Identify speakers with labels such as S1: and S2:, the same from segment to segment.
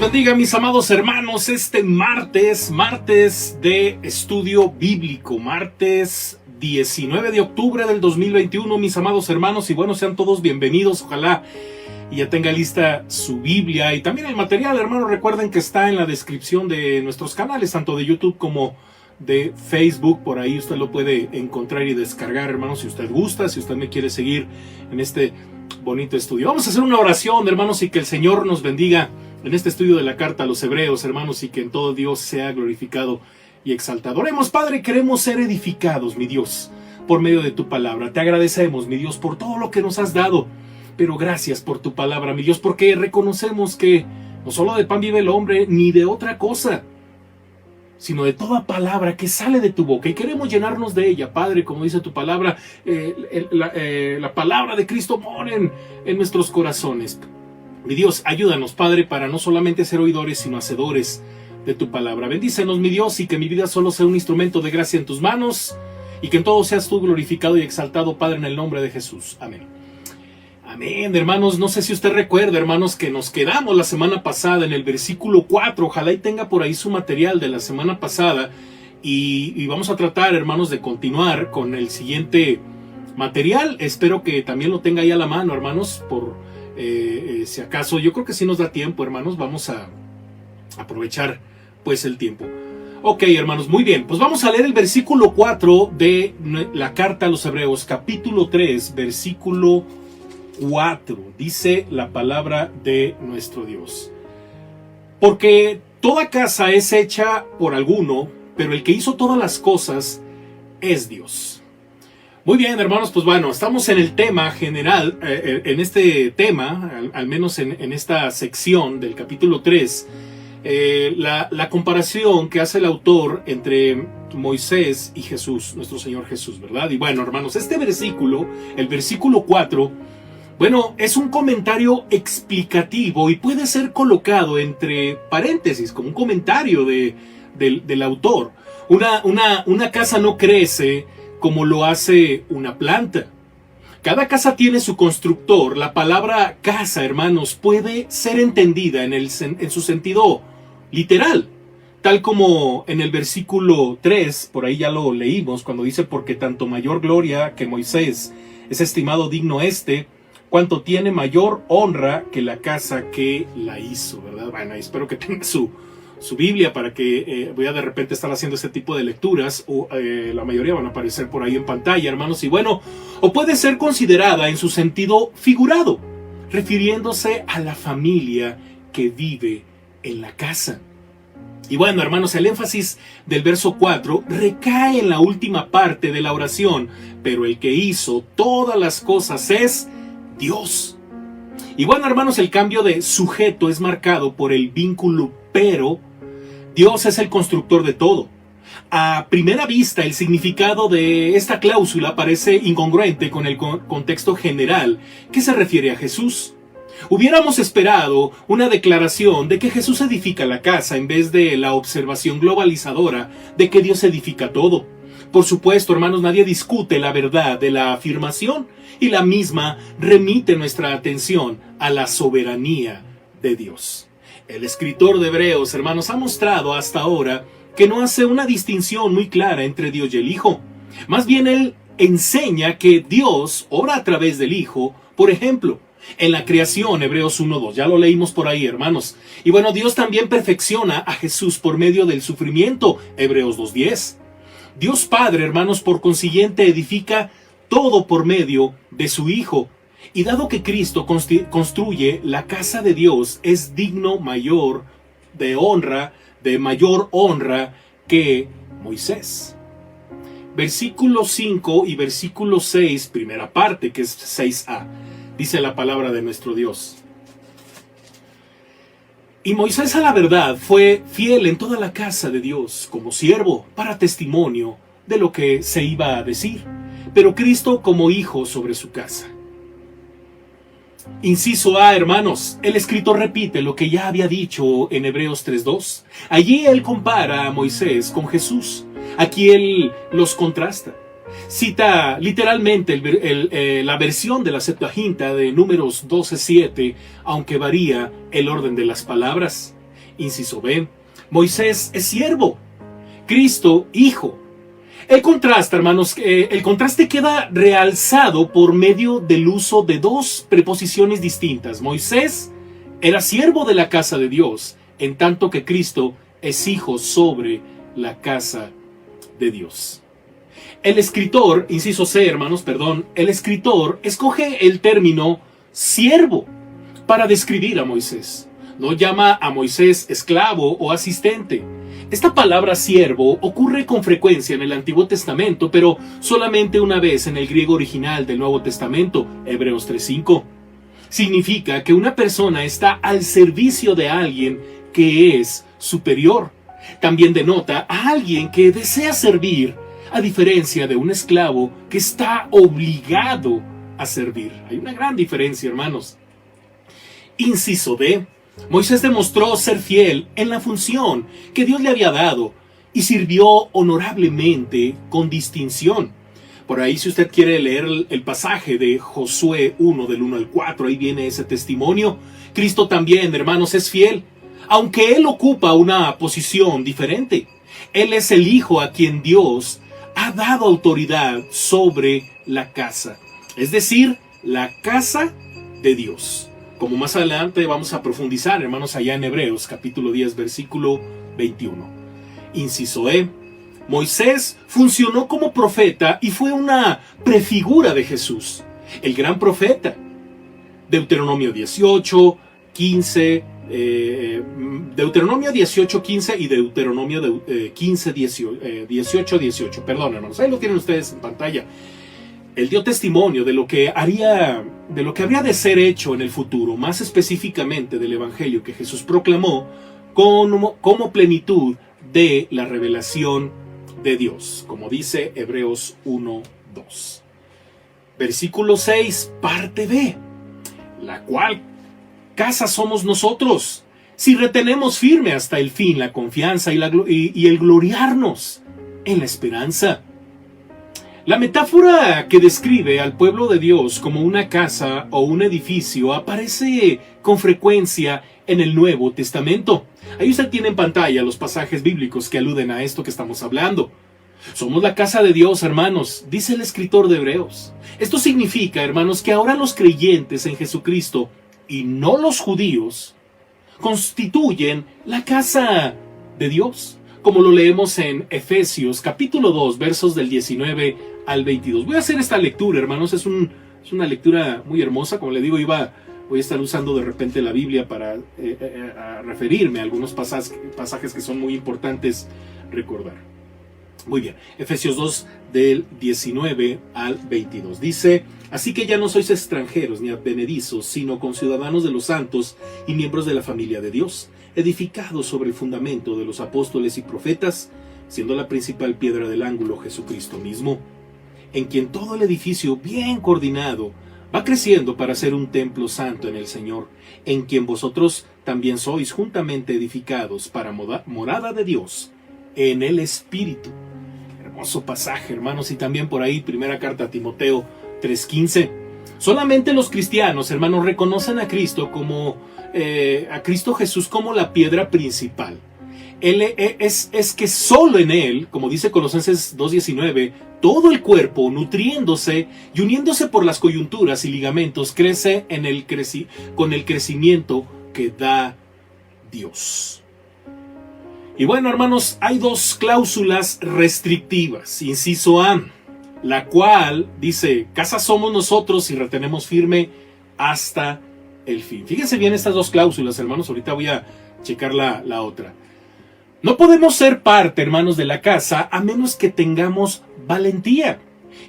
S1: bendiga, mis amados hermanos, este martes de estudio bíblico, martes 19 de octubre del 2021, mis amados hermanos, y bueno, sean todos bienvenidos. Ojalá y ya tenga lista su Biblia y también el material, hermanos. Recuerden que está en la descripción de nuestros canales, tanto de YouTube como de Facebook. Por ahí usted lo puede encontrar y descargar, hermanos, si usted gusta, si usted me quiere seguir en este bonito estudio. Vamos a hacer una oración, hermanos, y que el Señor nos bendiga en este estudio de la carta a los Hebreos, hermanos, y que en todo Dios sea glorificado y exaltado. Oremos. Padre, queremos ser edificados, mi Dios, por medio de tu palabra. Te agradecemos, mi Dios, por todo lo que nos has dado, pero gracias por tu palabra, mi Dios, porque reconocemos que no solo de pan vive el hombre, ni de otra cosa, sino de toda palabra que sale de tu boca, y queremos llenarnos de ella, Padre, como dice tu palabra. La palabra de Cristo mora en nuestros corazones. Mi Dios, ayúdanos, Padre, para no solamente ser oidores, sino hacedores de tu palabra. Bendícenos, mi Dios, y que mi vida solo sea un instrumento de gracia en tus manos, y que en todo seas tú glorificado y exaltado, Padre, en el nombre de Jesús. Amén. Amén, hermanos. No sé si usted recuerda, hermanos, que nos quedamos la semana pasada en el versículo 4. Ojalá y tenga por ahí su material de la semana pasada, y vamos a tratar, hermanos, de continuar con el siguiente material. Espero que también lo tenga ahí a la mano, hermanos, por si acaso. Yo creo que sí nos da tiempo, hermanos. Vamos a aprovechar pues el tiempo. Ok, hermanos, muy bien. Pues vamos a leer el versículo 4 de la carta a los Hebreos, capítulo 3, versículo 4. Dice la palabra de nuestro Dios: porque toda casa es hecha por alguno, pero el que hizo todas las cosas es Dios. Muy bien, hermanos, pues bueno, estamos en el tema general, en este tema, al menos en esta sección del capítulo 3, la comparación que hace el autor entre Moisés y Jesús, nuestro Señor Jesús, ¿verdad? Y bueno, hermanos, este versículo, el versículo 4, bueno, es un comentario explicativo y puede ser colocado entre paréntesis, como un comentario del autor. Una casa no crece como lo hace una planta. Cada casa tiene su constructor. La palabra casa, hermanos, puede ser entendida en su sentido literal, tal como en el versículo 3, por ahí ya lo leímos, cuando dice: porque tanto mayor gloria que Moisés es estimado digno cuanto tiene mayor honra que la casa que la hizo, ¿verdad? Bueno, espero que tenga su Biblia para que voy a de repente estar haciendo este tipo de lecturas, o la mayoría van a aparecer por ahí en pantalla, hermanos. Y bueno, o puede ser considerada en su sentido figurado, refiriéndose a la familia que vive en la casa. Y bueno, hermanos, el énfasis del verso 4 recae en la última parte de la oración: pero el que hizo todas las cosas es Dios. Y bueno, hermanos, el cambio de sujeto es marcado por el vínculo pero. Dios es el constructor de todo. A primera vista, el significado de esta cláusula parece incongruente con el contexto general que se refiere a Jesús. Hubiéramos esperado una declaración de que Jesús edifica la casa en vez de la observación globalizadora de que Dios edifica todo. Por supuesto, hermanos, nadie discute la verdad de la afirmación, y la misma remite nuestra atención a la soberanía de Dios. El escritor de Hebreos, hermanos, ha mostrado hasta ahora que no hace una distinción muy clara entre Dios y el Hijo. Más bien, él enseña que Dios obra a través del Hijo. Por ejemplo, en la creación, Hebreos 1:2, ya lo leímos por ahí, hermanos. Y bueno, Dios también perfecciona a Jesús por medio del sufrimiento, Hebreos 2:10. Dios Padre, hermanos, por consiguiente, edifica todo por medio de su Hijo. Y dado que Cristo construye la casa de Dios, es digno de mayor honra que Moisés. Versículo 5 y versículo 6, primera parte, que es 6a, dice la palabra de nuestro Dios: y Moisés, a la verdad, fue fiel en toda la casa de Dios como siervo para testimonio de lo que se iba a decir, pero Cristo como hijo sobre su casa. Inciso A, hermanos, el escritor repite lo que ya había dicho en Hebreos 3:2. Allí él compara a Moisés con Jesús. Aquí él los contrasta. Cita literalmente la versión de la Septuaginta de Números 12:7, aunque varía el orden de las palabras. Inciso B. Moisés es siervo, Cristo hijo. El contraste, hermanos, el contraste queda realzado por medio del uso de dos preposiciones distintas. Moisés era siervo de la casa de Dios, en tanto que Cristo es hijo sobre la casa de Dios. El escritor, inciso C, hermanos, el escritor escoge el término siervo para describir a Moisés. No llama a Moisés esclavo o asistente. Esta palabra siervo ocurre con frecuencia en el Antiguo Testamento, pero solamente una vez en el griego original del Nuevo Testamento, Hebreos 3:5. Significa que una persona está al servicio de alguien que es superior. También denota a alguien que desea servir, a diferencia de un esclavo que está obligado a servir. Hay una gran diferencia, hermanos. Inciso D. Moisés demostró ser fiel en la función que Dios le había dado y sirvió honorablemente con distinción. Por ahí, si usted quiere leer el pasaje de Josué 1, del 1 al 4, ahí viene ese testimonio. Cristo también, hermanos, es fiel, aunque Él ocupa una posición diferente. Él es el Hijo a quien Dios ha dado autoridad sobre la casa, es decir, la casa de Dios. Como más adelante vamos a profundizar, hermanos, allá en Hebreos, capítulo 10, versículo 21. Inciso E. Moisés funcionó como profeta y fue una prefigura de Jesús, el gran profeta. Deuteronomio 18, 15, Deuteronomio 18, 15 y Deuteronomio 15, 18, 18. Perdón, hermanos, ahí lo tienen ustedes en pantalla. Él dio testimonio de lo que habría de ser hecho en el futuro, más específicamente del evangelio que Jesús proclamó como plenitud de la revelación de Dios, como dice Hebreos 1:2. Versículo 6, parte B, la cual casa somos nosotros, si retenemos firme hasta el fin la confianza y el gloriarnos en la esperanza. La metáfora que describe al pueblo de Dios como una casa o un edificio aparece con frecuencia en el Nuevo Testamento. Ahí usted tiene en pantalla los pasajes bíblicos que aluden a esto que estamos hablando. Somos la casa de Dios, hermanos, dice el escritor de Hebreos. Esto significa, hermanos, que ahora los creyentes en Jesucristo y no los judíos constituyen la casa de Dios, como lo leemos en Efesios capítulo 2, versos del 19 al 22. Voy a hacer esta lectura, hermanos, es una lectura muy hermosa. Como le digo, voy a estar usando de repente la Biblia para referirme a algunos pasajes que son muy importantes recordar. Muy bien, Efesios 2 del 19 al 22. Dice: así que ya no sois extranjeros ni advenedizos, sino conciudadanos de los santos y miembros de la familia de Dios, edificados sobre el fundamento de los apóstoles y profetas, siendo la principal piedra del ángulo Jesucristo mismo, en quien todo el edificio bien coordinado va creciendo para ser un templo santo en el Señor, en quien vosotros también sois juntamente edificados para morada de Dios en el Espíritu. Hermoso pasaje, hermanos, y también por ahí, primera carta a Timoteo 3:15. Solamente los cristianos, hermanos, reconocen a Cristo a Cristo Jesús como la piedra principal. Es que solo en Él, como dice Colosenses 2:19, todo el cuerpo, nutriéndose y uniéndose por las coyunturas y ligamentos, crece con el crecimiento que da Dios. Y bueno, hermanos, hay dos cláusulas restrictivas. Inciso A, la cual dice: casa somos nosotros y retenemos firme hasta el fin. Fíjense bien estas dos cláusulas, hermanos. Ahorita voy a checar la otra. No podemos ser parte, hermanos, de la casa a menos que tengamos valentía.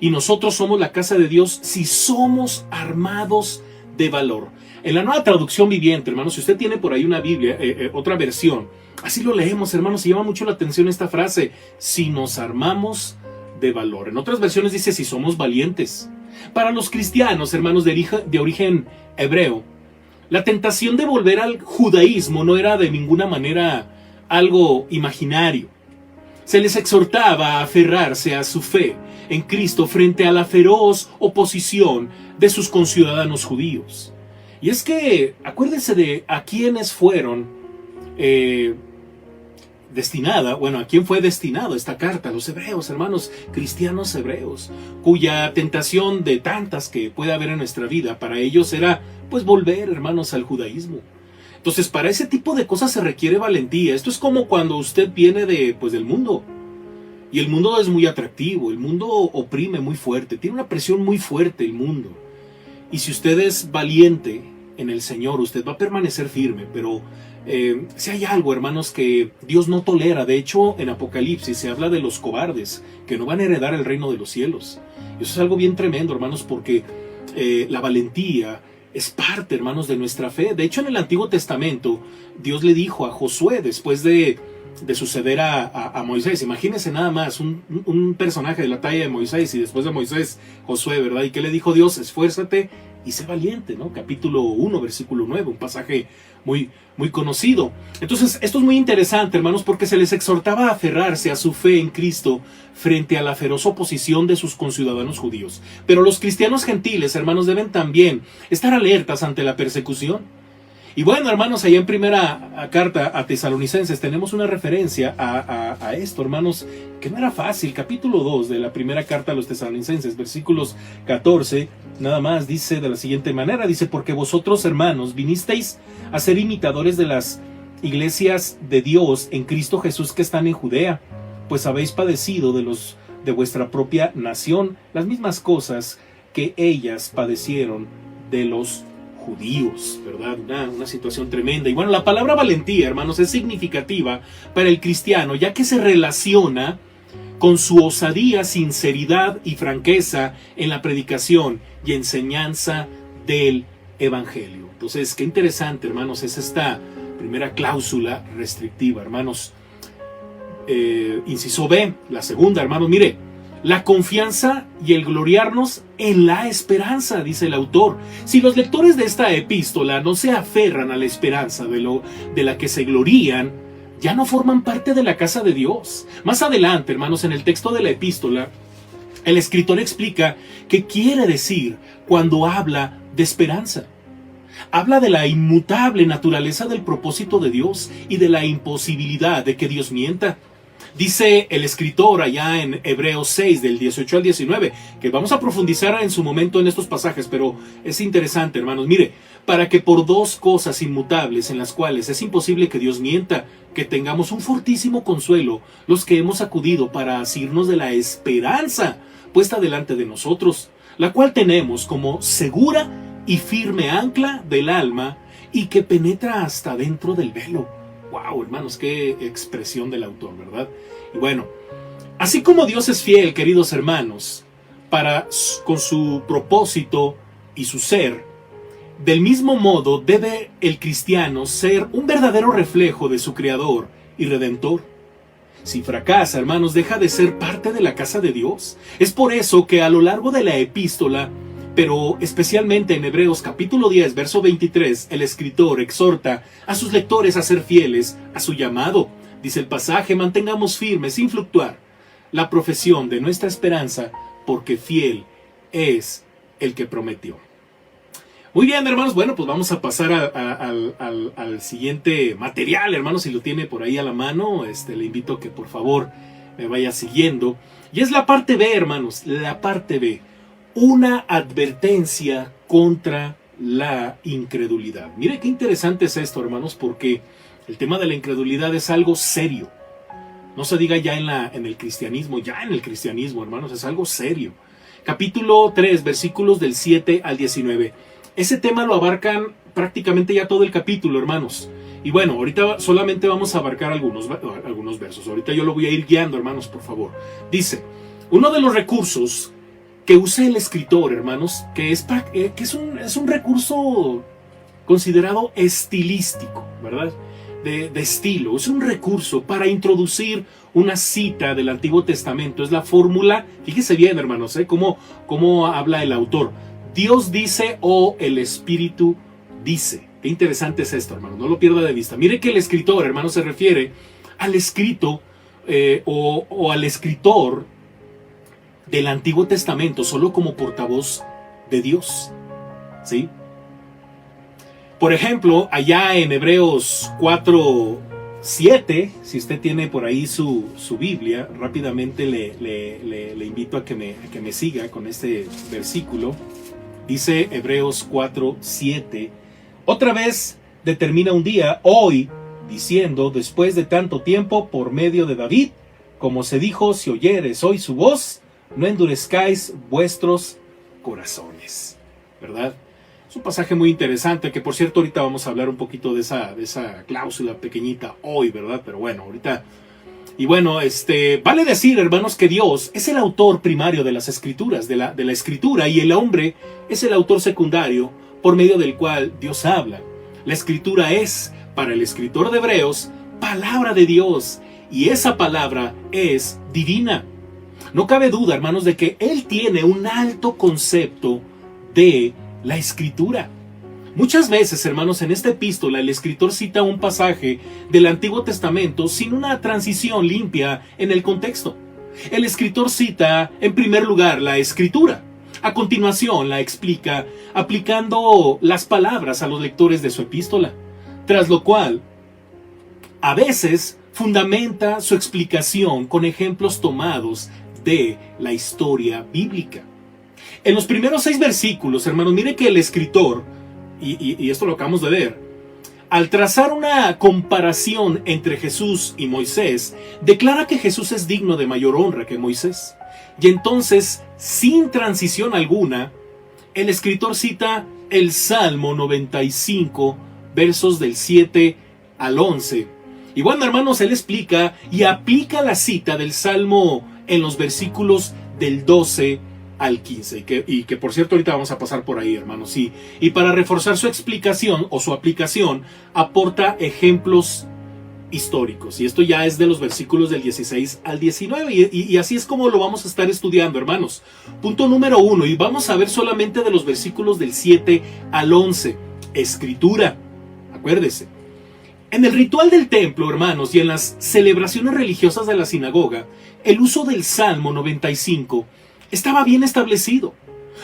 S1: Y nosotros somos la casa de Dios si somos armados de valor. En la Nueva Traducción Viviente, hermanos, si usted tiene por ahí una Biblia, otra versión, así lo leemos, hermanos, y llama mucho la atención esta frase: si nos armamos de valor. En otras versiones dice: si somos valientes. Para los cristianos, hermanos, de origen hebreo, la tentación de volver al judaísmo no era de ninguna manera algo imaginario. Se les exhortaba a aferrarse a su fe en Cristo frente a la feroz oposición de sus conciudadanos judíos. Y es que, acuérdense de a quiénes fueron destinada, bueno, ¿a quién fue destinado esta carta? A los hebreos, hermanos, cristianos hebreos, cuya tentación de tantas que puede haber en nuestra vida, para ellos era, pues, volver, hermanos, al judaísmo. Entonces, para ese tipo de cosas se requiere valentía. Esto es como cuando usted viene del mundo. Y el mundo es muy atractivo, el mundo oprime muy fuerte, tiene una presión muy fuerte el mundo. Y si usted es valiente en el Señor, usted va a permanecer firme, pero si hay algo, hermanos, que Dios no tolera. De hecho, en Apocalipsis se habla de los cobardes, que no van a heredar el reino de los cielos. Eso es algo bien tremendo, hermanos, porque la valentía es parte, hermanos, de nuestra fe. De hecho, en el Antiguo Testamento, Dios le dijo a Josué, después de suceder a Moisés, imagínense nada más, un personaje de la talla de Moisés, y después de Moisés, Josué, ¿verdad? ¿Y qué le dijo Dios? Esfuérzate y sé valiente, ¿no? Capítulo 1, versículo 9, un pasaje muy, muy conocido. Entonces, esto es muy interesante, hermanos, porque se les exhortaba a aferrarse a su fe en Cristo frente a la feroz oposición de sus conciudadanos judíos. Pero los cristianos gentiles, hermanos, deben también estar alertas ante la persecución. Y bueno, hermanos, allá en primera carta a Tesalonicenses tenemos una referencia a esto, hermanos, que no era fácil. Capítulo 2 de la primera carta a los Tesalonicenses, versículos 14, nada más dice de la siguiente manera, dice: porque vosotros, hermanos, vinisteis a ser imitadores de las iglesias de Dios en Cristo Jesús que están en Judea, pues habéis padecido de vuestra propia nación las mismas cosas que ellas padecieron de los judíos, ¿verdad? Una situación tremenda. Y bueno, la palabra valentía, hermanos, es significativa para el cristiano, ya que se relaciona con su osadía, sinceridad y franqueza en la predicación y enseñanza del evangelio. Entonces, qué interesante, hermanos, es esta primera cláusula restrictiva, hermanos. Inciso B, la segunda, hermanos, mire, la confianza y el gloriarnos en la esperanza, dice el autor. Si los lectores de esta epístola no se aferran a la esperanza de la que se glorían, ya no forman parte de la casa de Dios. Más adelante, hermanos, en el texto de la epístola, el escritor explica qué quiere decir cuando habla de esperanza. Habla de la inmutable naturaleza del propósito de Dios y de la imposibilidad de que Dios mienta. Dice el escritor allá en Hebreos 6, del 18 al 19, que vamos a profundizar en su momento en estos pasajes, pero es interesante, hermanos. Mire, para que por dos cosas inmutables en las cuales es imposible que Dios mienta, que tengamos un fortísimo consuelo los que hemos acudido para asirnos de la esperanza puesta delante de nosotros, la cual tenemos como segura y firme ancla del alma y que penetra hasta dentro del velo. Wow, hermanos, qué expresión del autor, ¿verdad? Y bueno, así como Dios es fiel, queridos hermanos, con su propósito y su ser, del mismo modo debe el cristiano ser un verdadero reflejo de su Creador y Redentor. Si fracasa, hermanos, deja de ser parte de la casa de Dios. Es por eso que a lo largo de la epístola, pero especialmente en Hebreos capítulo 10, verso 23, el escritor exhorta a sus lectores a ser fieles a su llamado. Dice el pasaje: mantengamos firme, sin fluctuar, la profesión de nuestra esperanza, porque fiel es el que prometió. Muy bien, hermanos, bueno, pues vamos a pasar al siguiente material, hermanos, si lo tiene por ahí a la mano, le invito a que por favor me vaya siguiendo. Y es la parte B, hermanos, la parte B. Una advertencia contra la incredulidad. Mire qué interesante es esto, hermanos, porque el tema de la incredulidad es algo serio. No se diga ya en el cristianismo, hermanos, es algo serio. Capítulo 3, versículos del 7 al 19. Ese tema lo abarcan prácticamente ya todo el capítulo, hermanos. Y bueno, ahorita solamente vamos a abarcar algunos versos. Ahorita yo lo voy a ir guiando, hermanos, por favor. Dice: uno de los recursos que usa el escritor, hermanos, que es un recurso considerado estilístico, ¿verdad? De estilo. Es un recurso para introducir una cita del Antiguo Testamento. Es la fórmula, fíjese bien, hermanos, cómo habla el autor. Dios dice o el Espíritu dice. Qué interesante es esto, hermanos, no lo pierda de vista. Mire que el escritor, hermanos, se refiere al escrito o al escritor del Antiguo Testamento solo como portavoz de Dios, ¿sí? Por ejemplo, allá en Hebreos 4:7, si usted tiene por ahí su Biblia, rápidamente le invito a que me siga con este versículo. Dice Hebreos 4:7, otra vez determina un día, hoy, diciendo, después de tanto tiempo, por medio de David, como se dijo, si oyeres hoy su voz, no endurezcáis vuestros corazones. ¿Verdad? Es un pasaje muy interesante, que por cierto ahorita vamos a hablar un poquito de esa cláusula pequeñita hoy, ¿verdad? Pero bueno, ahorita... Y bueno, vale decir, hermanos, que Dios es el autor primario de las escrituras, de la escritura, y el hombre es el autor secundario por medio del cual Dios habla. La escritura es, para el escritor de Hebreos, palabra de Dios, y esa palabra es divina. No cabe duda, hermanos, de que Él tiene un alto concepto de la escritura. Muchas veces, hermanos, en esta epístola el escritor cita un pasaje del Antiguo Testamento sin una transición limpia en el contexto. El escritor cita, en primer lugar, la escritura. A continuación la explica aplicando las palabras a los lectores de su epístola, tras lo cual, a veces, fundamenta su explicación con ejemplos tomados de la historia bíblica. En los primeros 6 versículos, hermanos, mire que el escritor, y esto lo acabamos de ver, al trazar una comparación entre Jesús y Moisés, declara que Jesús es digno de mayor honra que Moisés. Y entonces, sin transición alguna, el escritor cita el Salmo 95, versos del 7 al 11. Y bueno, hermanos, él explica y aplica la cita del Salmo en los versículos del 12 al 15, y que por cierto ahorita vamos a pasar por ahí, hermanos, y para reforzar su explicación o su aplicación aporta ejemplos históricos, y esto ya es de los versículos del 16 al 19, y así es como lo vamos a estar estudiando, hermanos. Punto número 1, y vamos a ver solamente de los versículos del 7 al 11, escritura. Acuérdese, en el ritual del templo, hermanos, y en las celebraciones religiosas de la sinagoga, el uso del Salmo 95 estaba bien establecido.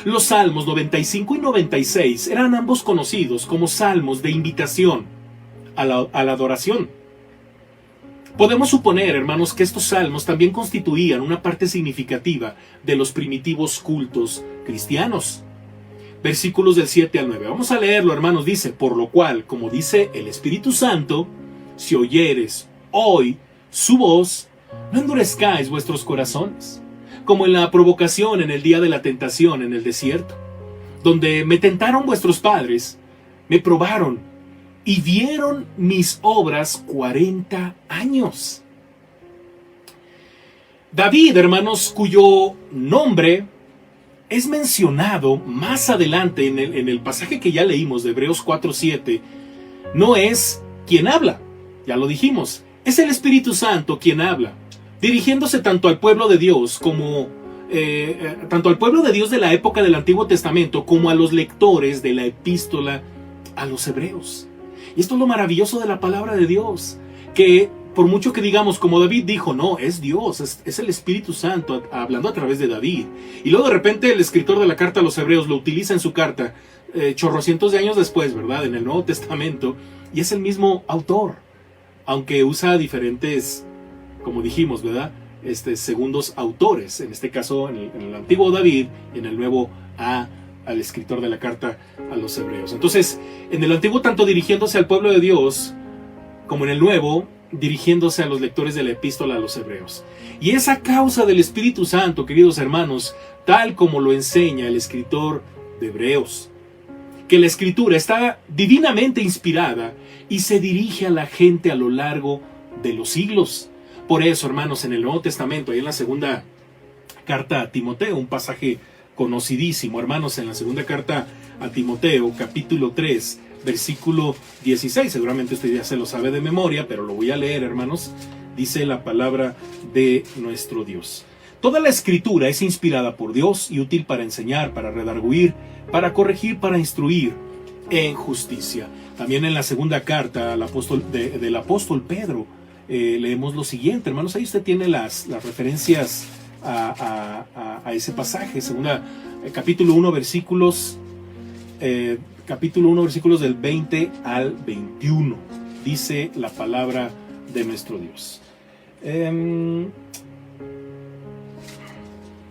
S1: Los Salmos 95 y 96 eran ambos conocidos como salmos de invitación a la adoración. Podemos suponer, hermanos, que estos salmos también constituían una parte significativa de los primitivos cultos cristianos. Versículos del 7 al 9. Vamos a leerlo, hermanos. Dice, por lo cual, como dice el Espíritu Santo, si oyeres hoy su voz, no endurezcáis vuestros corazones, como en la provocación en el día de la tentación en el desierto, donde me tentaron vuestros padres, me probaron y vieron mis obras 40 años. David, hermanos, cuyo nombre es mencionado más adelante en el pasaje que ya leímos de Hebreos 4:7, no es quien habla, ya lo dijimos, es el Espíritu Santo quien habla, dirigiéndose tanto al pueblo de Dios tanto al pueblo de Dios de la época del Antiguo Testamento como a los lectores de la epístola a los hebreos. Y esto es lo maravilloso de la palabra de Dios, que por mucho que digamos, como David dijo, no, es Dios, es el Espíritu Santo hablando a través de David. Y luego de repente el escritor de la carta a los hebreos lo utiliza en su carta chorrocientos de años después, ¿verdad? En el Nuevo Testamento, y es el mismo autor, aunque usa diferentes, como dijimos, ¿verdad? Segundos autores, en este caso en el antiguo David, en el nuevo al escritor de la carta a los hebreos. Entonces, en el antiguo tanto dirigiéndose al pueblo de Dios, como en el nuevo dirigiéndose a los lectores de la epístola a los hebreos. Y es a causa del Espíritu Santo, queridos hermanos, tal como lo enseña el escritor de Hebreos, que la escritura está divinamente inspirada y se dirige a la gente a lo largo de los siglos. Por eso, hermanos, en el Nuevo Testamento, ahí en la segunda carta a Timoteo, un pasaje conocidísimo, hermanos, en la segunda carta a Timoteo, capítulo 3, versículo 16, seguramente usted ya se lo sabe de memoria, pero lo voy a leer, hermanos. Dice la palabra de nuestro Dios: toda la escritura es inspirada por Dios y útil para enseñar, para redarguir, para corregir, para instruir en justicia. También en la segunda carta del apóstol Pedro, leemos lo siguiente, hermanos. Ahí usted tiene las referencias a ese pasaje. Capítulo 1, versículos capítulo 1, versículos del 20 al 21. Dice la palabra de nuestro Dios.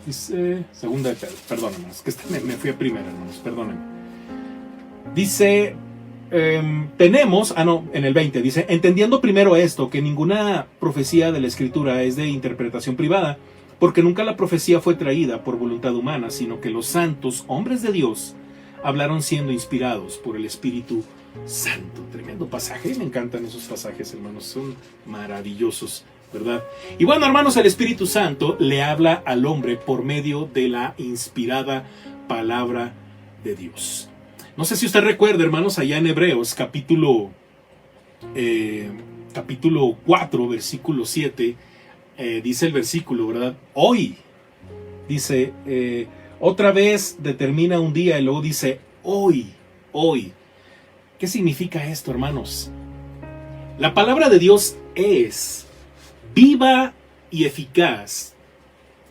S1: Dice, segunda de Pedro, perdóname, es que me fui a primera, hermanos, perdónenme. Dice, tenemos, en el 20, dice, entendiendo primero esto, que ninguna profecía de la Escritura es de interpretación privada, porque nunca la profecía fue traída por voluntad humana, sino que los santos, hombres de Dios, hablaron siendo inspirados por el Espíritu Santo. Tremendo pasaje, me encantan esos pasajes, hermanos, son maravillosos, ¿verdad? Y bueno, hermanos, el Espíritu Santo le habla al hombre por medio de la inspirada palabra de Dios. No sé si usted recuerda, hermanos, allá en Hebreos, capítulo 4, versículo 7, dice el versículo, ¿verdad? Hoy, dice, otra vez determina un día y luego dice, hoy. ¿Qué significa esto, hermanos? La palabra de Dios es viva y eficaz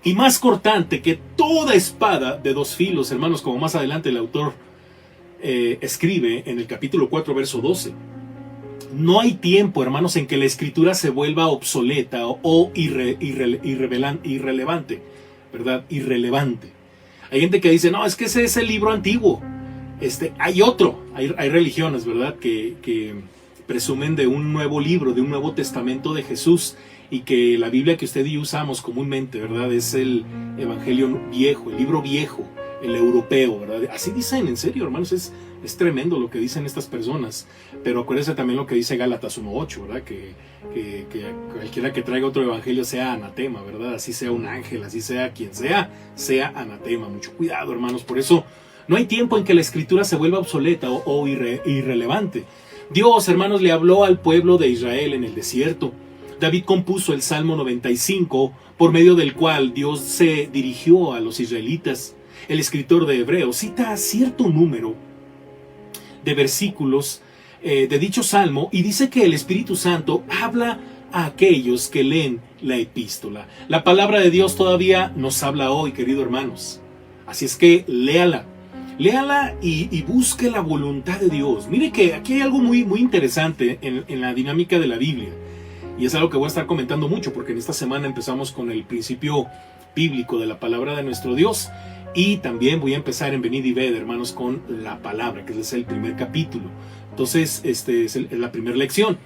S1: y más cortante que toda espada de dos filos, hermanos, como más adelante el autor escribe en el capítulo 4, verso 12. No hay tiempo, hermanos, en que la escritura se vuelva obsoleta o irrelevante, ¿verdad? Irrelevante. Hay gente que dice, no, es que ese es el libro antiguo. Hay otro, hay religiones, ¿verdad? Que presumen de un nuevo libro, de un nuevo testamento de Jesús, y que la Biblia que usted y yo usamos comúnmente, ¿verdad? Es el Evangelio viejo, el libro viejo, el europeo, ¿verdad? Así dicen, en serio, hermanos, es tremendo lo que dicen estas personas. Pero acuérdense también lo que dice Gálatas 1:8, ¿verdad? Que cualquiera que traiga otro evangelio sea anatema, ¿verdad? Así sea un ángel, así sea quien sea anatema. Mucho cuidado, hermanos. Por eso no hay tiempo en que la escritura se vuelva obsoleta o irrelevante. Dios, hermanos, le habló al pueblo de Israel en el desierto. David compuso el Salmo 95, por medio del cual Dios se dirigió a los israelitas. El escritor de Hebreos cita cierto número de versículos de dicho salmo y dice que el Espíritu Santo habla a aquellos que leen la epístola. La palabra de Dios todavía nos habla hoy, queridos hermanos. Así es que léala y busque la voluntad de Dios. Mire que aquí hay algo muy, muy interesante en la dinámica de la Biblia. Y es algo que voy a estar comentando mucho porque en esta semana empezamos con el principio bíblico de la palabra de nuestro Dios. Y también voy a empezar en Venid y Ved, hermanos, con la palabra, que es el primer capítulo. Entonces, es la primera lección.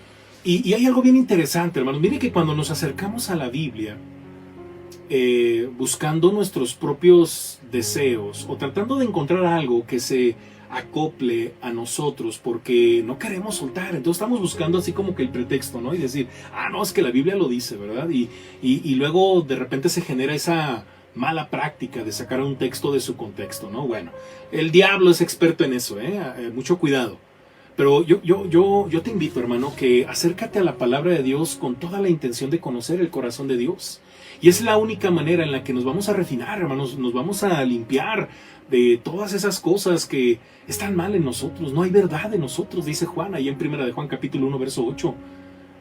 S1: Y hay algo bien interesante, hermanos. Mire que cuando nos acercamos a la Biblia, buscando nuestros propios deseos o tratando de encontrar algo que se acople a nosotros porque no queremos soltar, entonces estamos buscando así como que el pretexto, ¿no? Y decir, no, es que la Biblia lo dice, ¿verdad? Y luego de repente se genera esa mala práctica de sacar un texto de su contexto, ¿no? Bueno, el diablo es experto en eso, mucho cuidado. Pero yo te invito, hermano, que acércate a la palabra de Dios con toda la intención de conocer el corazón de Dios. Y es la única manera en la que nos vamos a refinar, hermanos, nos vamos a limpiar de todas esas cosas que están mal en nosotros. No hay verdad en nosotros, dice Juan, ahí en 1 de Juan capítulo 1, verso 8.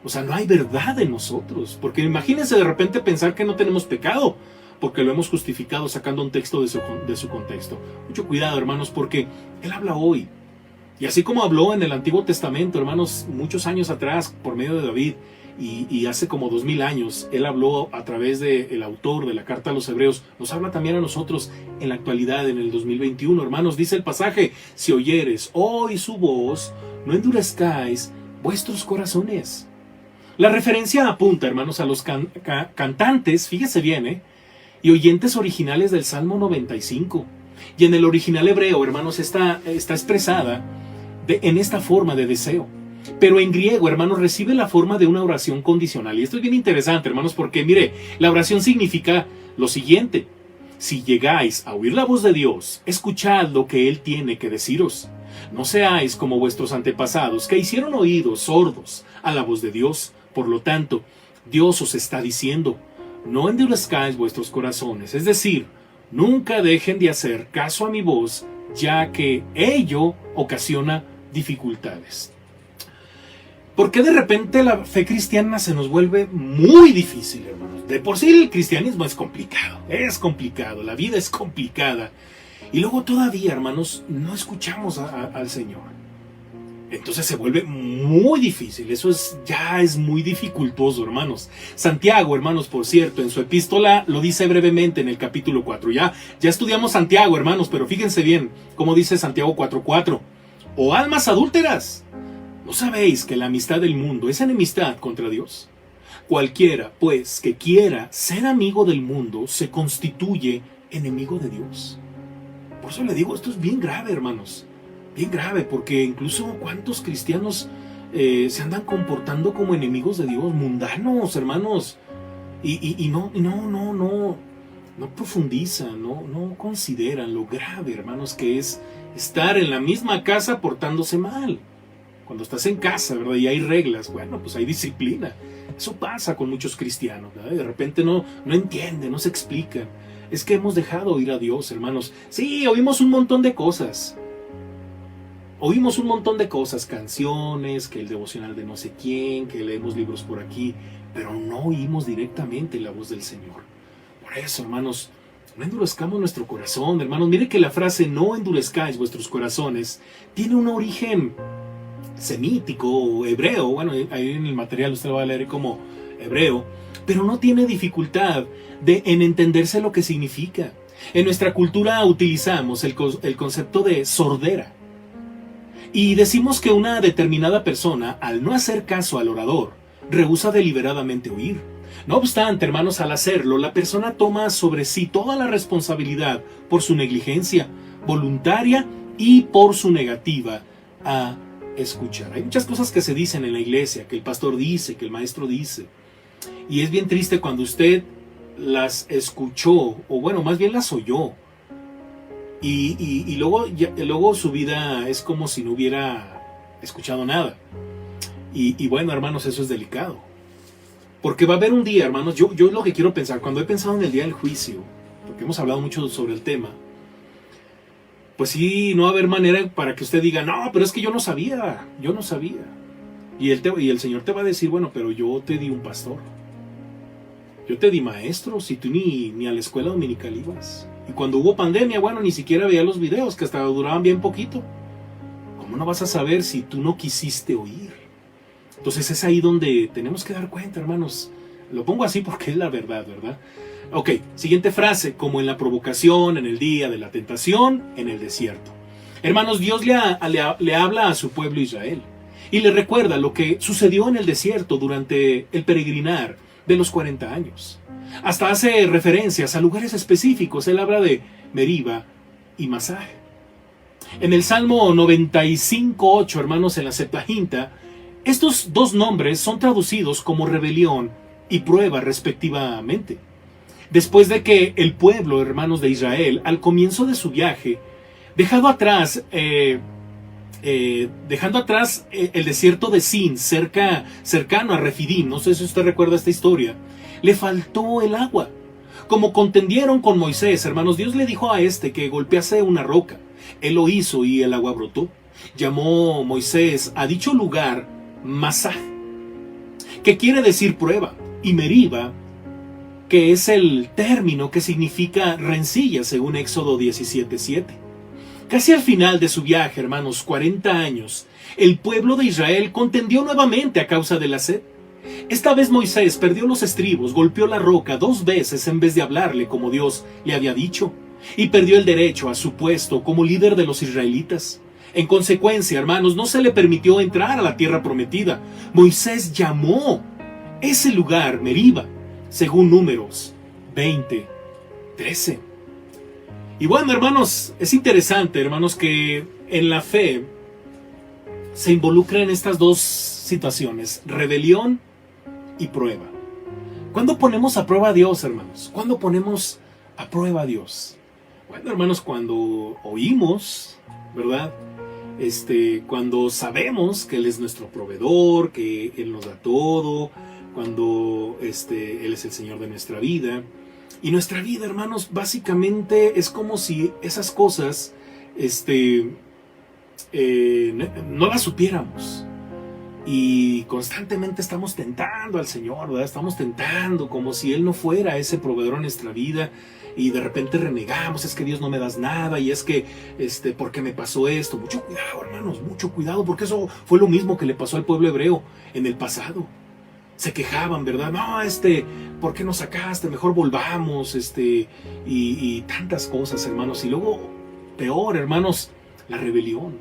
S1: O sea, no hay verdad en nosotros. Porque imagínense de repente pensar que no tenemos pecado, porque lo hemos justificado sacando un texto de su contexto. Mucho cuidado, hermanos, porque Él habla hoy. Y así como habló en el Antiguo Testamento, hermanos, muchos años atrás, por medio de David, y hace como 2000 años, Él habló a través del autor de la carta a los Hebreos, nos habla también a nosotros en la actualidad, en el 2021. Hermanos, dice el pasaje, si oyeres hoy su voz, no endurezcáis vuestros corazones. La referencia apunta, hermanos, a los cantantes, fíjese bien, y oyentes originales del Salmo 95. Y en el original hebreo, hermanos, está expresada en esta forma de deseo. Pero en griego, hermanos, recibe la forma de una oración condicional. Y esto es bien interesante, hermanos, porque mire, la oración significa lo siguiente. Si llegáis a oír la voz de Dios, escuchad lo que Él tiene que deciros. No seáis como vuestros antepasados, que hicieron oídos sordos a la voz de Dios. Por lo tanto, Dios os está diciendo, no endurezcáis vuestros corazones. Es decir, nunca dejen de hacer caso a mi voz, ya que ello ocasiona dificultades. ¿Por qué de repente la fe cristiana se nos vuelve muy difícil, hermanos? De por sí el cristianismo es complicado, la vida es complicada. Y luego todavía, hermanos, no escuchamos al Señor. Entonces se vuelve muy difícil. Eso ya es muy dificultoso, hermanos. Santiago, hermanos, por cierto, en su epístola lo dice brevemente en el capítulo 4. Ya estudiamos Santiago, hermanos, pero fíjense bien cómo dice Santiago 4:4. O almas adúlteras, ¿no sabéis que la amistad del mundo es enemistad contra Dios? Cualquiera, pues, que quiera ser amigo del mundo, se constituye enemigo de Dios. Por eso le digo, esto es bien grave, hermanos. Bien grave, porque incluso cuántos cristianos se andan comportando como enemigos de Dios, mundanos, hermanos. Y no profundizan, no consideran lo grave, hermanos, que es estar en la misma casa portándose mal. Cuando estás en casa, ¿verdad? Y hay reglas, bueno, pues hay disciplina. Eso pasa con muchos cristianos, ¿verdad? De repente no entienden, no se explican. Es que hemos dejado ir a Dios, hermanos. Sí, oímos un montón de cosas. Canciones, que el devocional de no sé quién, que leemos libros por aquí, pero no oímos directamente la voz del Señor. Por eso, hermanos, no endurezcamos nuestro corazón, hermanos. Mire que la frase no endurezcáis vuestros corazones tiene un origen semítico, hebreo. Bueno, ahí en el material usted lo va a leer como hebreo, pero no tiene dificultad en entenderse lo que significa. En nuestra cultura utilizamos el concepto de sordera y decimos que una determinada persona, al no hacer caso al orador, rehúsa deliberadamente oír. No obstante, hermanos, al hacerlo, la persona toma sobre sí toda la responsabilidad por su negligencia voluntaria y por su negativa a escuchar. Hay muchas cosas que se dicen en la iglesia, que el pastor dice, que el maestro dice, y es bien triste cuando usted las escuchó, o bueno, más bien las oyó, y luego su vida es como si no hubiera escuchado nada. Y bueno, hermanos, eso es delicado, porque va a haber un día, hermanos, yo lo que quiero pensar, cuando he pensado en el día del juicio, porque hemos hablado mucho sobre el tema, pues sí, no va a haber manera para que usted diga, no, pero es que yo no sabía. Y el Señor te va a decir, bueno, pero yo te di un pastor. Yo te di maestros y tú ni a la escuela dominical ibas. Y cuando hubo pandemia, bueno, ni siquiera veía los videos, que hasta duraban bien poquito. ¿Cómo no vas a saber si tú no quisiste oír? Entonces es ahí donde tenemos que dar cuenta, hermanos. Lo pongo así porque es la verdad, ¿verdad? Ok, siguiente frase, como en la provocación, en el día de la tentación, en el desierto. Hermanos, Dios le habla a su pueblo Israel y le recuerda lo que sucedió en el desierto durante el peregrinar de los 40 años. Hasta hace referencias a lugares específicos. Él habla de Meriba y Masah. En el Salmo 95:8, hermanos, en la Septuaginta, estos dos nombres son traducidos como rebelión y prueba respectivamente. Después de que el pueblo, hermanos de Israel, al comienzo de su viaje, dejando atrás el desierto de Sin, cercano a Refidim, no sé si usted recuerda esta historia, le faltó el agua. Como contendieron con Moisés, hermanos, Dios le dijo a este que golpease una roca. Él lo hizo y el agua brotó. Llamó Moisés a dicho lugar Masah, que quiere decir prueba, y Meriba, que es el término que significa rencilla, según Éxodo 17:7. Casi al final de su viaje, hermanos, 40 años, el pueblo de Israel contendió nuevamente a causa de la sed. Esta vez Moisés perdió los estribos, golpeó la roca 2 veces en vez de hablarle como Dios le había dicho, y perdió el derecho a su puesto como líder de los israelitas. En consecuencia, hermanos, no se le permitió entrar a la tierra prometida. Moisés llamó ese lugar Meriba, según Números 20:13. Y bueno, hermanos, es interesante, hermanos, que en la fe se involucran estas dos situaciones, rebelión y prueba. ¿Cuándo ponemos a prueba a Dios, hermanos? ¿Cuándo ponemos a prueba a Dios? Bueno, hermanos, cuando oímos, ¿verdad? Cuando sabemos que Él es nuestro proveedor, que Él nos da todo, cuando Él es el Señor de nuestra vida. Y nuestra vida, hermanos, básicamente es como si esas cosas no las supiéramos. Y constantemente estamos tentando al Señor, ¿verdad? Estamos tentando como si Él no fuera ese proveedor en nuestra vida. Y de repente renegamos, es que Dios no me das nada, y es que, ¿por qué me pasó esto? Mucho cuidado, hermanos, mucho cuidado, porque eso fue lo mismo que le pasó al pueblo hebreo en el pasado. Se quejaban, ¿verdad? No, ¿por qué nos sacaste? Mejor volvamos, y tantas cosas, hermanos. Y luego, peor, hermanos, la rebelión.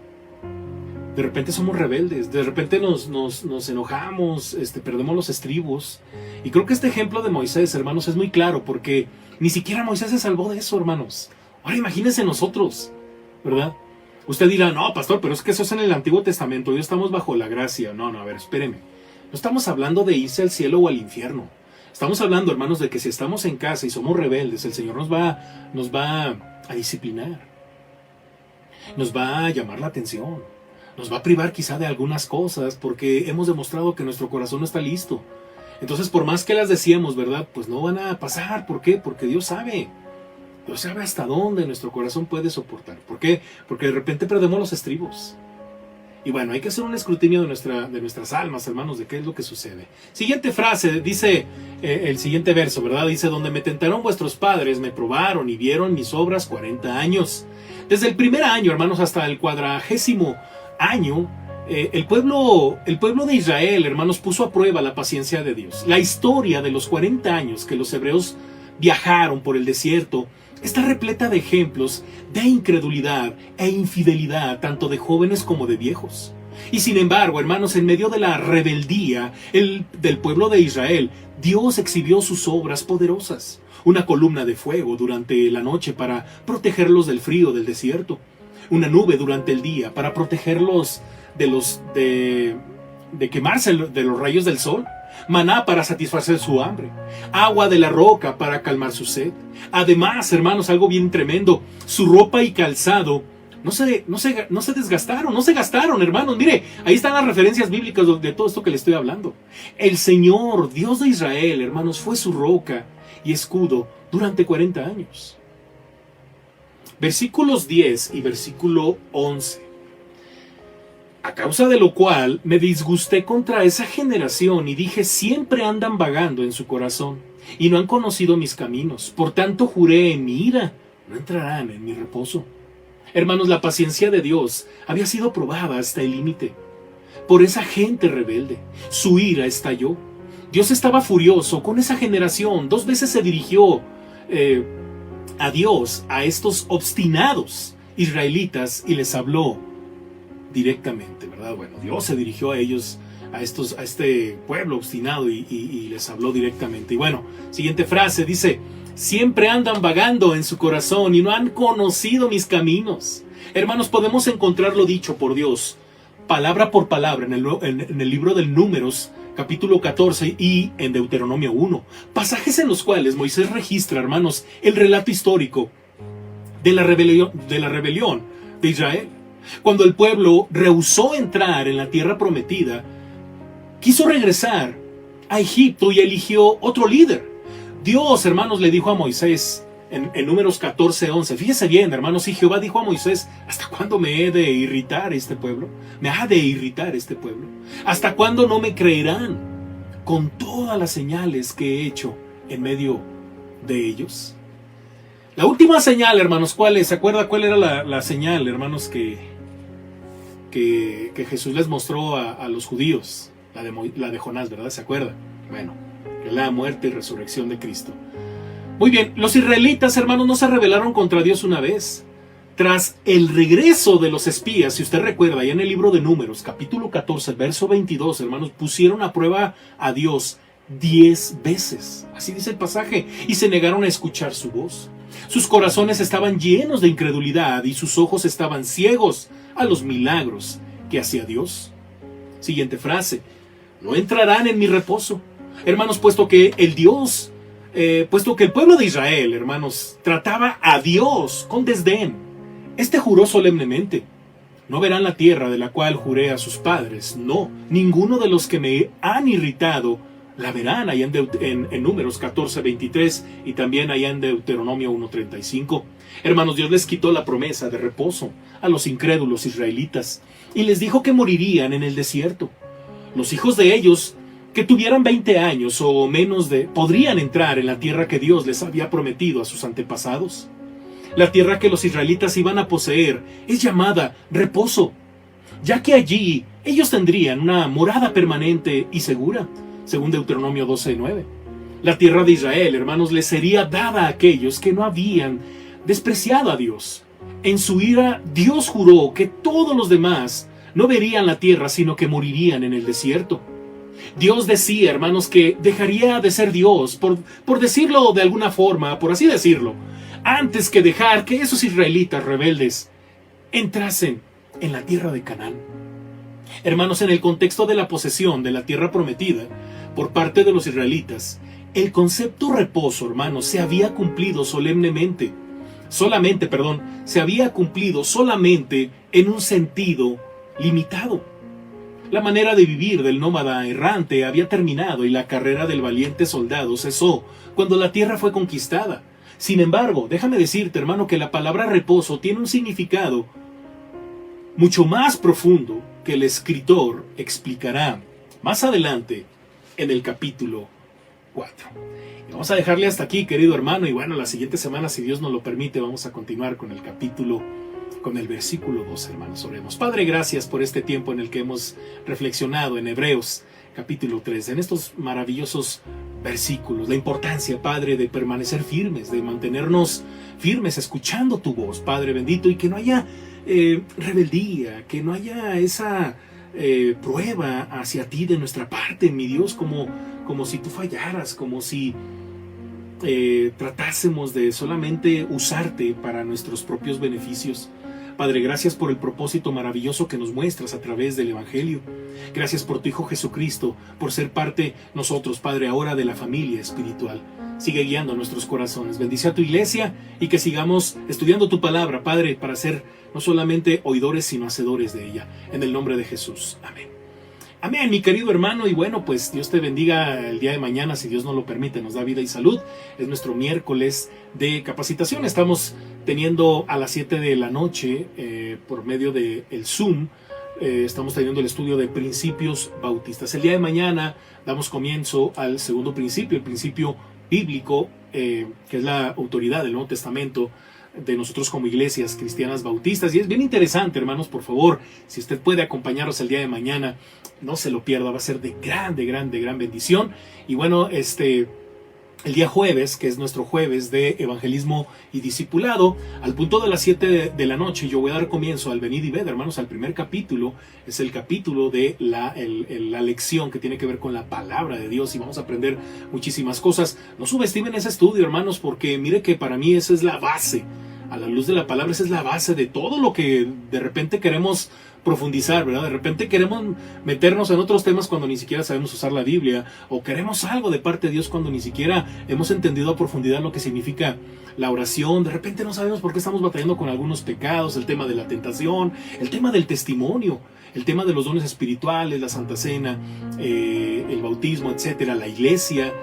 S1: De repente somos rebeldes, de repente nos enojamos, perdemos los estribos. Y creo que este ejemplo de Moisés, hermanos, es muy claro, porque ni siquiera Moisés se salvó de eso, hermanos. Ahora imagínense nosotros, ¿verdad? Usted dirá, no, pastor, pero es que eso es en el Antiguo Testamento, hoy estamos bajo la gracia. No, a ver, espéreme. No estamos hablando de irse al cielo o al infierno. Estamos hablando, hermanos, de que si estamos en casa y somos rebeldes, el Señor nos va a disciplinar. Nos va a llamar la atención. Nos va a privar quizá de algunas cosas porque hemos demostrado que nuestro corazón no está listo. Entonces, por más que las decíamos, ¿verdad? Pues no van a pasar. ¿Por qué? Porque Dios sabe. Dios sabe hasta dónde nuestro corazón puede soportar. ¿Por qué? Porque de repente perdemos los estribos. Y bueno, hay que hacer un escrutinio de nuestras almas, hermanos, de qué es lo que sucede. Siguiente frase, dice el siguiente verso, ¿verdad? Dice, donde me tentaron vuestros padres, me probaron y vieron mis obras 40 años. Desde el primer año, hermanos, hasta el 40º año, el pueblo de Israel, hermanos, puso a prueba la paciencia de Dios. La historia de los 40 años que los hebreos viajaron por el desierto está repleta de ejemplos de incredulidad e infidelidad, tanto de jóvenes como de viejos. Y sin embargo, hermanos, en medio de la rebeldía del pueblo de Israel, Dios exhibió sus obras poderosas. Una columna de fuego durante la noche para protegerlos del frío del desierto. Una nube durante el día para protegerlos de quemarse de los rayos del sol. Maná para satisfacer su hambre. Agua de la roca para calmar su sed. Además, hermanos, algo bien tremendo, su ropa y calzado no se desgastaron, no se gastaron, hermanos. Mire, ahí están las referencias bíblicas de todo esto que le estoy hablando. El Señor, Dios de Israel, hermanos, fue su roca y escudo durante 40 años. Versículos 10 y versículo 11. A causa de lo cual me disgusté contra esa generación y dije, siempre andan vagando en su corazón y no han conocido mis caminos. Por tanto juré en mi ira, no entrarán en mi reposo. Hermanos, la paciencia de Dios había sido probada hasta el límite. Por esa gente rebelde, su ira estalló. Dios estaba furioso con esa generación. 2 veces se dirigió a Dios, a estos obstinados israelitas, y les habló directamente, ¿verdad? Bueno, Dios se dirigió a ellos, a este pueblo obstinado y les habló directamente. Y bueno, siguiente frase dice, siempre andan vagando en su corazón y no han conocido mis caminos. Hermanos, podemos encontrar lo dicho por Dios, palabra por palabra, en el libro del Números, capítulo 14 y en Deuteronomio 1. Pasajes en los cuales Moisés registra, hermanos, el relato histórico de la rebelión de Israel. Cuando el pueblo rehusó entrar en la tierra prometida, quiso regresar a Egipto y eligió otro líder. Dios, hermanos, le dijo a Moisés en Números 14:11, fíjese bien, hermanos, y Jehová dijo a Moisés, ¿hasta cuándo me he de irritar este pueblo? ¿Me ha de irritar este pueblo? ¿Hasta cuándo no me creerán con todas las señales que he hecho en medio de ellos? La última señal, hermanos, ¿cuál es? ¿Se acuerda cuál era la señal, hermanos, que Jesús les mostró a los judíos? La de Jonás, ¿verdad? ¿Se acuerda? Bueno, que la muerte y resurrección de Cristo. Muy bien, los israelitas, hermanos, no se rebelaron contra Dios una vez. Tras el regreso de los espías, si usted recuerda, allá en el libro de Números, capítulo 14, verso 22, hermanos, pusieron a prueba a Dios 10 veces. Así dice el pasaje. Y se negaron a escuchar su voz. Sus corazones estaban llenos de incredulidad y sus ojos estaban ciegos a los milagros que hacía Dios. Siguiente frase. No entrarán en mi reposo. Hermanos, puesto que el pueblo de Israel, hermanos, trataba a Dios con desdén, este juró solemnemente, no verán la tierra de la cual juré a sus padres, no, ninguno de los que me han irritado la verán, allá en Números 14:23 y también allá en Deuteronomio 1:35. Hermanos, Dios les quitó la promesa de reposo a los incrédulos israelitas y les dijo que morirían en el desierto. Los hijos de ellos, que tuvieran 20 años o menos podrían entrar en la tierra que Dios les había prometido a sus antepasados. La tierra que los israelitas iban a poseer es llamada reposo, ya que allí ellos tendrían una morada permanente y segura, según Deuteronomio 12:9. La tierra de Israel, hermanos, les sería dada a aquellos que no habían despreciado a Dios. En su ira, Dios juró que todos los demás no verían la tierra, sino que morirían en el desierto. Dios decía, hermanos, que dejaría de ser Dios, por decirlo de alguna forma, por así decirlo, antes que dejar que esos israelitas rebeldes entrasen en la tierra de Canaán. Hermanos, en el contexto de la posesión de la tierra prometida por parte de los israelitas, el concepto reposo, hermanos, se había cumplido solamente en un sentido limitado. La manera de vivir del nómada errante había terminado y la carrera del valiente soldado cesó cuando la tierra fue conquistada. Sin embargo, déjame decirte, hermano, que la palabra reposo tiene un significado mucho más profundo que el escritor explicará más adelante en el capítulo 4. Y vamos a dejarle hasta aquí, querido hermano, y bueno, la siguiente semana, si Dios nos lo permite, vamos a continuar con el versículo 2, hermanos. Oremos. Padre, gracias por este tiempo en el que hemos reflexionado en Hebreos capítulo 3, en estos maravillosos versículos, la importancia, Padre, de permanecer firmes, de mantenernos firmes escuchando tu voz, Padre bendito, y que no haya rebeldía, que no haya esa prueba hacia ti de nuestra parte, mi Dios, como si tú fallaras, como si tratásemos de solamente usarte para nuestros propios beneficios. Padre, gracias por el propósito maravilloso que nos muestras a través del Evangelio. Gracias por tu Hijo Jesucristo, por ser parte nosotros, Padre, ahora de la familia espiritual. Sigue guiando nuestros corazones. Bendice a tu iglesia y que sigamos estudiando tu palabra, Padre, para ser no solamente oidores, sino hacedores de ella. En el nombre de Jesús. Amén. Amén, mi querido hermano. Y bueno, pues Dios te bendiga el día de mañana, si Dios nos lo permite, nos da vida y salud. Es nuestro miércoles de capacitación. Estamos teniendo a las 7 de la noche, por medio del Zoom, estamos teniendo el estudio de principios bautistas. El día de mañana damos comienzo al segundo principio, el principio bíblico, que es la autoridad del Nuevo Testamento de nosotros como iglesias cristianas bautistas. Y es bien interesante, hermanos, por favor, si usted puede acompañarnos el día de mañana, no se lo pierda, va a ser de gran bendición. Y bueno, el día jueves, que es nuestro jueves de evangelismo y discipulado, al punto de las 7 de la noche, yo voy a dar comienzo al Venid y Ved, hermanos, al primer capítulo. Es el capítulo de la lección que tiene que ver con la palabra de Dios, y vamos a aprender muchísimas cosas. No subestimen ese estudio, hermanos, porque mire que para mí esa es la base. A la luz de la palabra, esa es la base de todo lo que de repente queremos profundizar, ¿verdad? De repente queremos meternos en otros temas cuando ni siquiera sabemos usar la Biblia, o queremos algo de parte de Dios cuando ni siquiera hemos entendido a profundidad lo que significa la oración. De repente no sabemos por qué estamos batallando con algunos pecados, el tema de la tentación, el tema del testimonio, el tema de los dones espirituales, la Santa Cena, el bautismo, etcétera, la iglesia,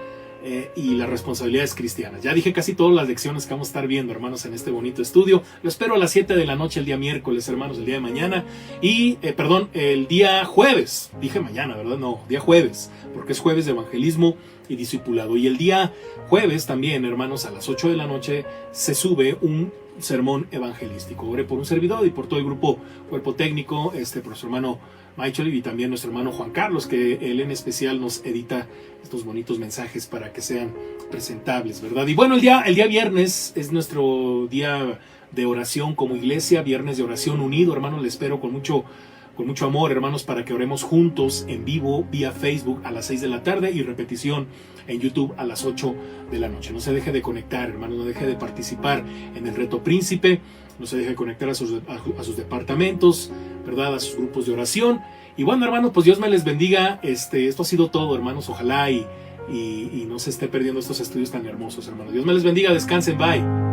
S1: y las responsabilidades cristianas. Ya dije casi todas las lecciones que vamos a estar viendo, hermanos, en este bonito estudio. Lo espero a las 7 de la noche el día miércoles, hermanos, el día de mañana. Y, el día jueves. Dije mañana, ¿verdad? No, día jueves, porque es jueves de evangelismo y discipulado. Y el día jueves también, hermanos, a las 8 de la noche se sube un sermón evangelístico. Oré por un servidor y por todo el cuerpo técnico, por su hermano Michael y también nuestro hermano Juan Carlos, que él en especial nos edita estos bonitos mensajes para que sean presentables, ¿verdad? Y bueno, el día viernes es nuestro día de oración como iglesia, viernes de oración unido, hermanos. Les espero con mucho amor, hermanos, para que oremos juntos en vivo vía Facebook a las 6 de la tarde y repetición en YouTube a las 8 de la noche. No se deje de conectar, hermanos, no deje de participar en el reto príncipe, no se deje de conectar a sus departamentos, ¿verdad? A sus grupos de oración. Y bueno, hermanos, pues Dios me les bendiga. Esto ha sido todo, hermanos. Ojalá y no se esté perdiendo estos estudios tan hermosos, hermanos. Dios me les bendiga. Descansen. Bye.